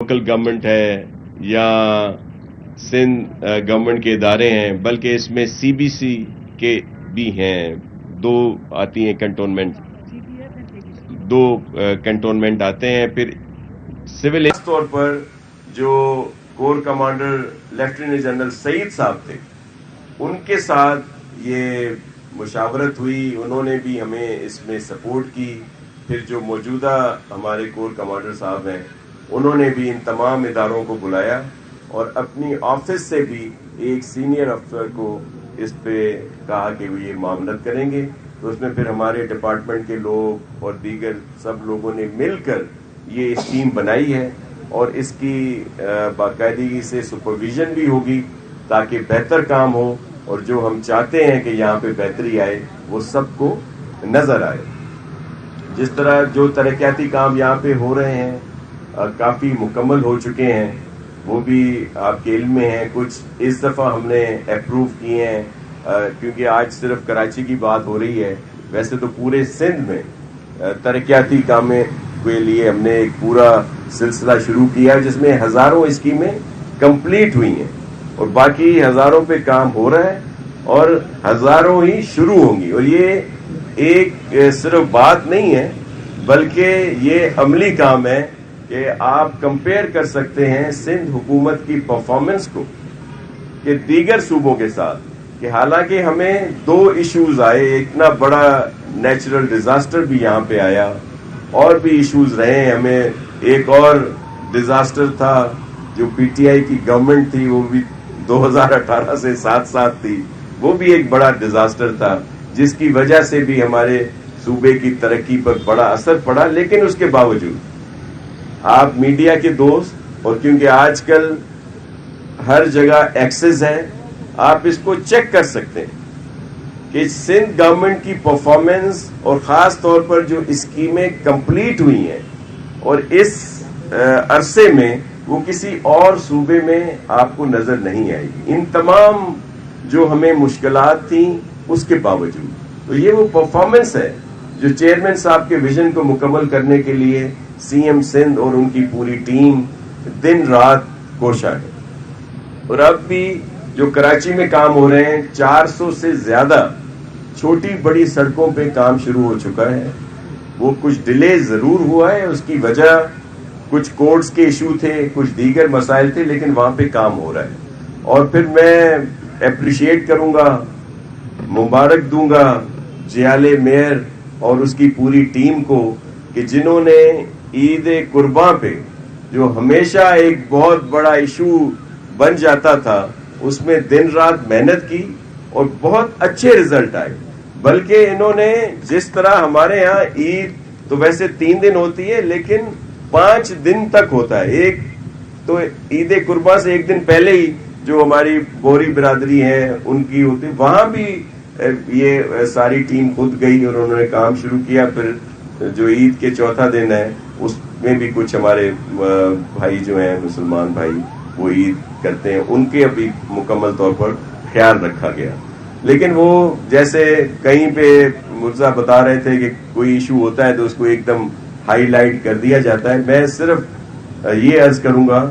Local government ہے یا Sindh government کے ادارے ہیں، بلکہ اس میں سی بی سی کے بھی ہیں، دو آتی ہیں کنٹونمنٹ، دو کنٹونمنٹ آتے ہیں۔ پھر سول خاص طور پر جو کور کمانڈر لیفٹیننٹ جنرل سعید صاحب تھے، ان کے ساتھ یہ مشاورت ہوئی، انہوں نے بھی ہمیں اس میں سپورٹ کی۔ پھر جو موجودہ ہمارے کور کمانڈر صاحب ہیں، انہوں نے بھی ان تمام اداروں کو بلایا اور اپنی آفس سے بھی ایک سینئر افسر کو اس پہ کہا کہ وہ یہ معاملت کریں گے۔ تو اس میں پھر ہمارے ڈپارٹمنٹ کے لوگ اور دیگر سب لوگوں نے مل کر یہ اسکیم بنائی ہے، اور اس کی باقاعدگی سے سپرویژن بھی ہوگی تاکہ بہتر کام ہو، اور جو ہم چاہتے ہیں کہ یہاں پہ بہتری آئے وہ سب کو نظر آئے۔ جس طرح جو ترقیاتی کام یہاں پہ ہو رہے ہیں کافی مکمل ہو چکے ہیں، وہ بھی آپ کے علم میں ہیں۔ کچھ اس دفعہ ہم نے اپروو کیے ہیں، کیونکہ آج صرف کراچی کی بات ہو رہی ہے، ویسے تو پورے سندھ میں ترقیاتی کاموں کے لیے ہم نے ایک پورا سلسلہ شروع کیا ہے، جس میں ہزاروں اسکیمیں کمپلیٹ ہوئی ہیں اور باقی ہزاروں پہ کام ہو رہا ہے، اور ہزاروں ہی شروع ہوں گی۔ اور یہ ایک صرف بات نہیں ہے، بلکہ یہ عملی کام ہے کہ آپ کمپیئر کر سکتے ہیں سندھ حکومت کی پرفارمنس کو کہ دیگر صوبوں کے ساتھ، کہ حالانکہ ہمیں دو ایشوز آئے، اتنا بڑا نیچرل ڈیزاسٹر بھی یہاں پہ آیا، اور بھی ایشوز رہے ہیں ہمیں۔ ایک اور ڈیزاسٹر تھا جو پی ٹی آئی کی گورنمنٹ تھی، وہ بھی 2018 سے ساتھ تھی، وہ بھی ایک بڑا ڈیزاسٹر تھا، جس کی وجہ سے بھی ہمارے صوبے کی ترقی پر بڑا اثر پڑا۔ لیکن اس کے باوجود آپ میڈیا کے دوست، اور کیونکہ آج کل ہر جگہ ایکسس ہے، آپ اس کو چیک کر سکتے ہیں کہ سندھ گورنمنٹ کی پرفارمنس، اور خاص طور پر جو اسکیمیں کمپلیٹ ہوئی ہیں اور اس عرصے میں، وہ کسی اور صوبے میں آپ کو نظر نہیں آئے گی۔ ان تمام جو ہمیں مشکلات تھیں اس کے باوجود، تو یہ وہ پرفارمنس ہے جو چیئرمین صاحب کے ویژن کو مکمل کرنے کے لیے سی ایم سندھ اور ان کی پوری ٹیم دن رات کوشاں ہے۔ اور اب بھی جو کراچی میں کام ہو رہے ہیں، 400 سے زیادہ چھوٹی بڑی سڑکوں پہ کام شروع ہو چکا ہے۔ وہ کچھ ڈیلے ضرور ہوا ہے، اس کی وجہ کچھ کورٹس کے ایشو تھے، کچھ دیگر مسائل تھے، لیکن وہاں پہ کام ہو رہا ہے۔ اور پھر میں اپریشیٹ کروں گا، مبارک دوں گا جیالے میئر اور اس کی پوری ٹیم کو، کہ جنہوں نے عید قرباں پہ جو ہمیشہ ایک بہت بڑا ایشو بن جاتا تھا، اس میں دن رات محنت کی اور بہت اچھے رزلٹ آئے۔ بلکہ انہوں نے جس طرح ہمارے ہاں عید تو ویسے 3 دن ہوتی ہے، لیکن 5 دن تک ہوتا ہے۔ ایک تو عید قرباں سے 1 دن پہلے ہی جو ہماری بوری برادری ہے ان کی ہوتی، وہاں بھی یہ ساری ٹیم خود گئی اور انہوں نے کام شروع کیا۔ پھر جو عید کے چوتھا دن ہے، اس میں بھی کچھ ہمارے بھائی جو ہیں مسلمان بھائی، وہ عید کرتے ہیں، ان کے ابھی مکمل طور پر خیال رکھا گیا۔ لیکن وہ جیسے کہیں پہ مرزا بتا رہے تھے کہ کوئی ایشو ہوتا ہے تو اس کو ایک دم ہائی لائٹ کر دیا جاتا ہے، میں صرف یہ عرض کروں گا